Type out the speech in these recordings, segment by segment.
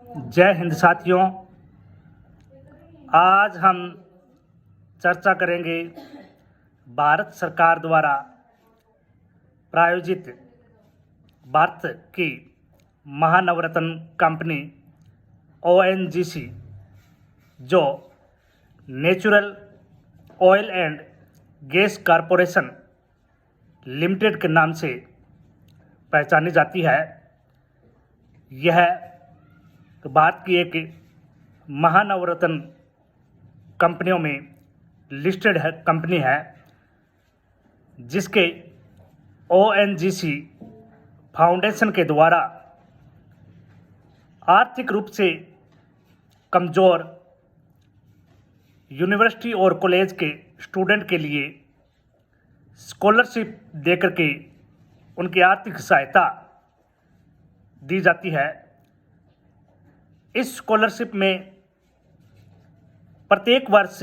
जय हिंद साथियों। आज हम चर्चा करेंगे भारत सरकार द्वारा प्रायोजित भारत की महानवरत्न कंपनी ONGC जो natural oil and gas corporation limited के नाम से पहचानी जाती है। यह भारत की एक महानवरत्न कंपनियों में लिस्टेड है कंपनी है, जिसके ONGC फाउंडेशन के द्वारा आर्थिक रूप से कमज़ोर यूनिवर्सिटी और कॉलेज के स्टूडेंट के लिए स्कॉलरशिप देकर के उनकी आर्थिक सहायता दी जाती है। इस स्कॉलरशिप में प्रत्येक वर्ष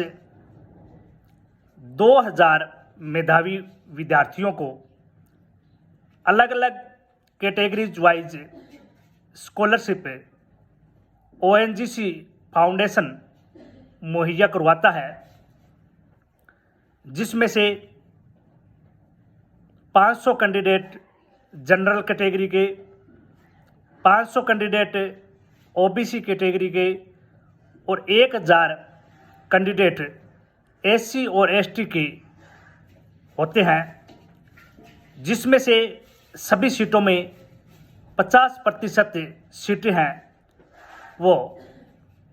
2000 मेधावी विद्यार्थियों को अलग अलग categories wise scholarship ONGC foundation मुहैया करवाता है, जिसमें से 500 कैंडिडेट जनरल कैटेगरी के, 500 कैंडिडेट OBC कैटेगरी के और 1000 कैंडिडेट SC और ST के होते हैं, जिसमें से सभी सीटों में 50% सीटें हैं वो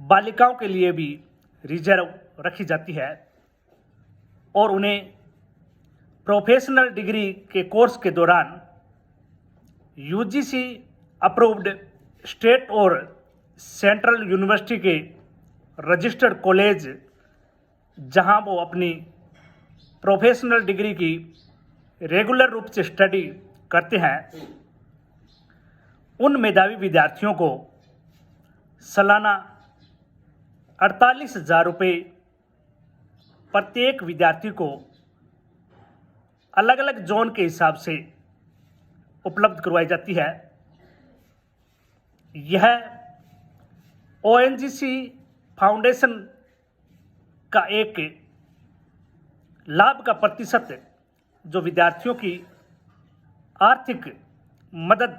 बालिकाओं के लिए भी रिजर्व रखी जाती है और उन्हें प्रोफेशनल डिग्री के कोर्स के दौरान UGC अप्रूव्ड स्टेट और सेंट्रल यूनिवर्सिटी के रजिस्टर्ड कॉलेज जहां वो अपनी प्रोफेशनल डिग्री की रेगुलर रूप से स्टडी करते हैं, उन मेधावी विद्यार्थियों को सालाना 48,000 रुपये प्रत्येक विद्यार्थी को अलग अलग जोन के हिसाब से उपलब्ध करवाई जाती है। यह ONGC फाउंडेशन का एक लाभ का प्रतिशत जो विद्यार्थियों की आर्थिक मदद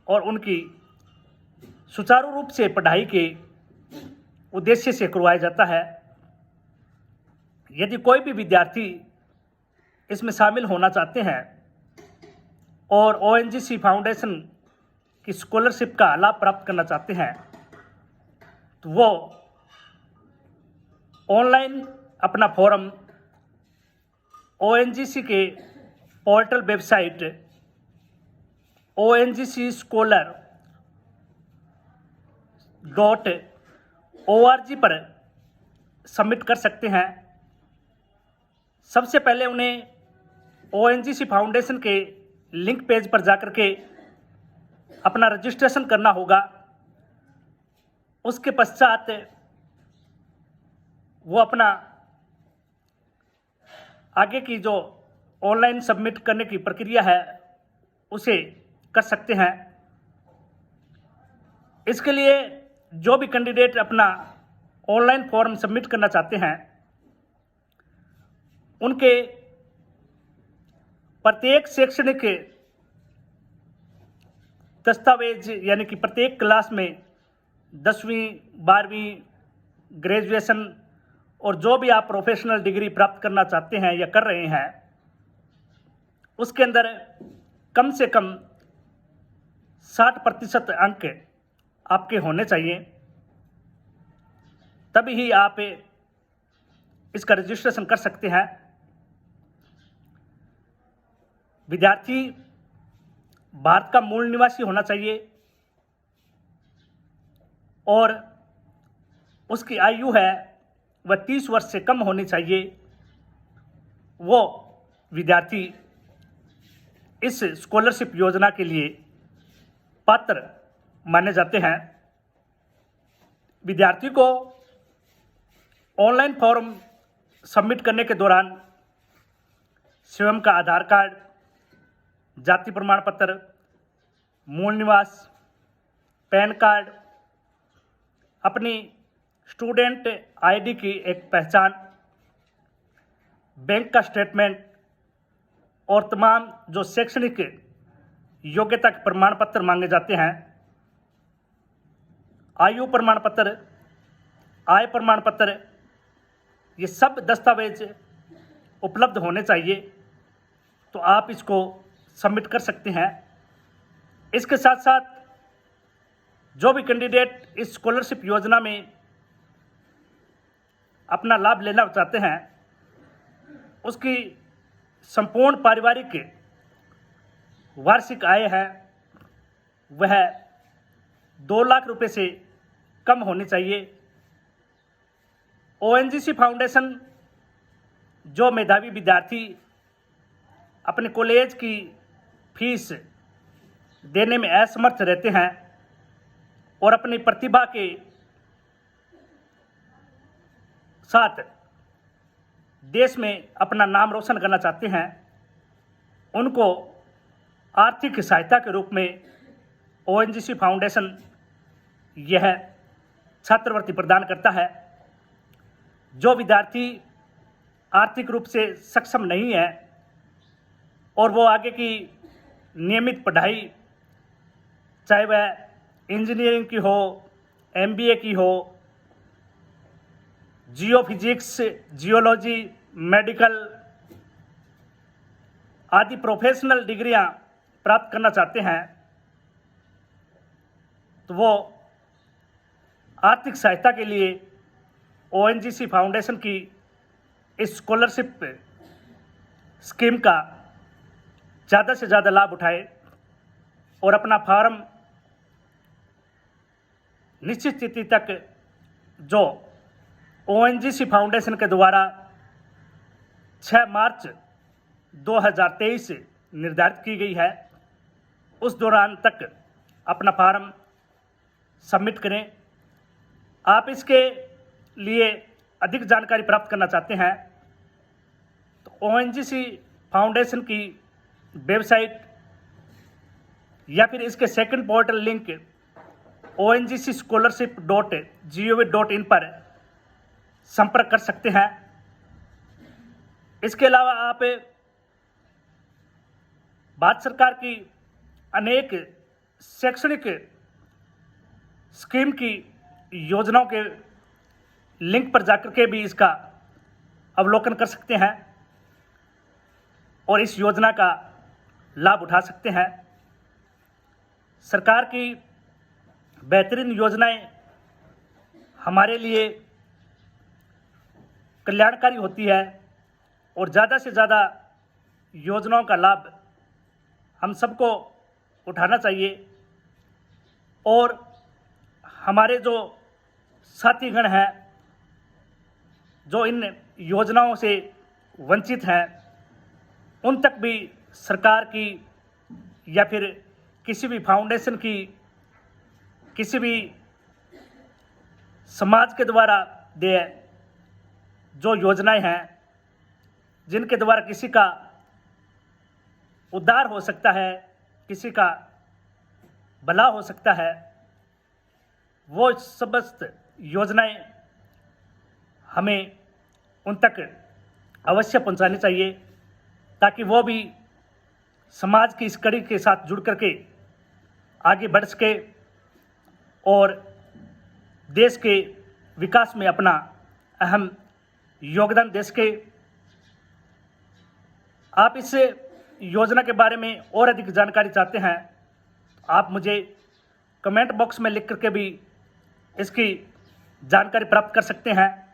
और उनकी सुचारू रूप से पढ़ाई के उद्देश्य से करवाया जाता है। यदि कोई भी विद्यार्थी इसमें शामिल होना चाहते हैं और ONGC फाउंडेशन की स्कॉलरशिप का लाभ प्राप्त करना चाहते हैं, तो वो ऑनलाइन अपना फॉर्म ONGC के पोर्टल वेबसाइट ONGC-scholar.org पर सबमिट कर सकते हैं। सबसे पहले उन्हें ONGC फाउंडेशन के लिंक पेज पर जाकर के अपना रजिस्ट्रेशन करना होगा। उसके पश्चात वो अपना आगे की जो ऑनलाइन सबमिट करने की प्रक्रिया है उसे कर सकते हैं। इसके लिए जो भी कैंडिडेट अपना ऑनलाइन फॉर्म सबमिट करना चाहते हैं, उनके प्रत्येक शैक्षणिक दस्तावेज यानी कि प्रत्येक क्लास में 10वीं 12वीं ग्रेजुएशन और जो भी आप प्रोफेशनल डिग्री प्राप्त करना चाहते हैं या कर रहे हैं, उसके अंदर कम से कम 60% अंक आपके होने चाहिए, तभी ही आप इसका रजिस्ट्रेशन कर सकते हैं। विद्यार्थी भारत का मूल निवासी होना चाहिए और उसकी आयु है वह 30 वर्ष से कम होनी चाहिए। वो विद्यार्थी इस स्कॉलरशिप योजना के लिए पात्र माने जाते हैं। विद्यार्थी को ऑनलाइन फॉर्म सबमिट करने के दौरान स्वयं का आधार कार्ड, जाति प्रमाण पत्र, मूल निवास, पैन कार्ड अपनी स्टूडेंट आईडी की एक पहचान, बैंक का स्टेटमेंट और तमाम जो शैक्षणिक योग्यता के प्रमाण पत्र मांगे जाते हैं, आयु प्रमाण पत्र, आय प्रमाण पत्र, ये सब दस्तावेज उपलब्ध होने चाहिए, तो आप इसको सबमिट कर सकते हैं। इसके साथ साथ जो भी कैंडिडेट इस स्कॉलरशिप योजना में अपना लाभ लेना चाहते हैं, उसकी संपूर्ण पारिवारिक वार्षिक आय है वह 2 लाख रुपए से कम होनी चाहिए। ओएनजीसी फाउंडेशन जो मेधावी विद्यार्थी अपने कॉलेज की फीस देने में असमर्थ रहते हैं और अपनी प्रतिभा के साथ देश में अपना नाम रोशन करना चाहते हैं, उनको आर्थिक सहायता के रूप में ओएनजीसी फाउंडेशन यह छात्रवृत्ति प्रदान करता है। जो विद्यार्थी आर्थिक रूप से सक्षम नहीं है और वो आगे की नियमित पढ़ाई, चाहे वह इंजीनियरिंग की हो, एमबीए की हो, जियोफिजिक्स, जियोलॉजी, मेडिकल आदि प्रोफेशनल डिग्रियां प्राप्त करना चाहते हैं, तो वो आर्थिक सहायता के लिए ओएनजीसी फाउंडेशन की इस स्कॉलरशिप स्कीम का ज़्यादा से ज़्यादा लाभ उठाए और अपना फॉर्म निश्चित तिथि तक जो ओएनजीसी फाउंडेशन के द्वारा 6 मार्च 2023 निर्धारित की गई है, उस दौरान तक अपना फॉर्म सबमिट करें। आप इसके लिए अधिक जानकारी प्राप्त करना चाहते हैं तो ओएनजीसी फाउंडेशन की वेबसाइट या फिर इसके सेकंड पोर्टल लिंक ONGCscholarship.gov.in पर संपर्क कर सकते हैं। इसके अलावा आप भारत सरकार की अनेक शैक्षणिक स्कीम की योजनाओं के लिंक पर जाकर के भी इसका अवलोकन कर सकते हैं और इस योजना का लाभ उठा सकते हैं। सरकार की बेहतरीन योजनाएं हमारे लिए कल्याणकारी होती है और ज़्यादा से ज़्यादा योजनाओं का लाभ हम सबको उठाना चाहिए और हमारे जो साथीगण हैं जो इन योजनाओं से वंचित हैं, उन तक भी सरकार की या फिर किसी भी फाउंडेशन की, किसी भी समाज के द्वारा दिए जो योजनाएं हैं जिनके द्वारा किसी का उद्धार हो सकता है, किसी का भला हो सकता है, वो समस्त योजनाएं हमें उन तक अवश्य पहुंचानी चाहिए ताकि वो भी समाज की इस कड़ी के साथ जुड़ करके आगे बढ़ सके और देश के विकास में अपना अहम योगदान दे सके। आप इस योजना के बारे में और अधिक जानकारी चाहते हैं, आप मुझे कमेंट बॉक्स में लिख करके भी इसकी जानकारी प्राप्त कर सकते हैं।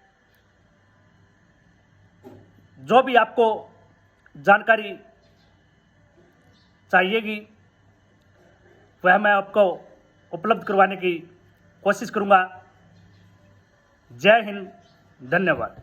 जो भी आपको जानकारी चाहिएगी वह मैं आपको उपलब्ध करवाने की कोशिश करूंगा। जय हिंद, धन्यवाद।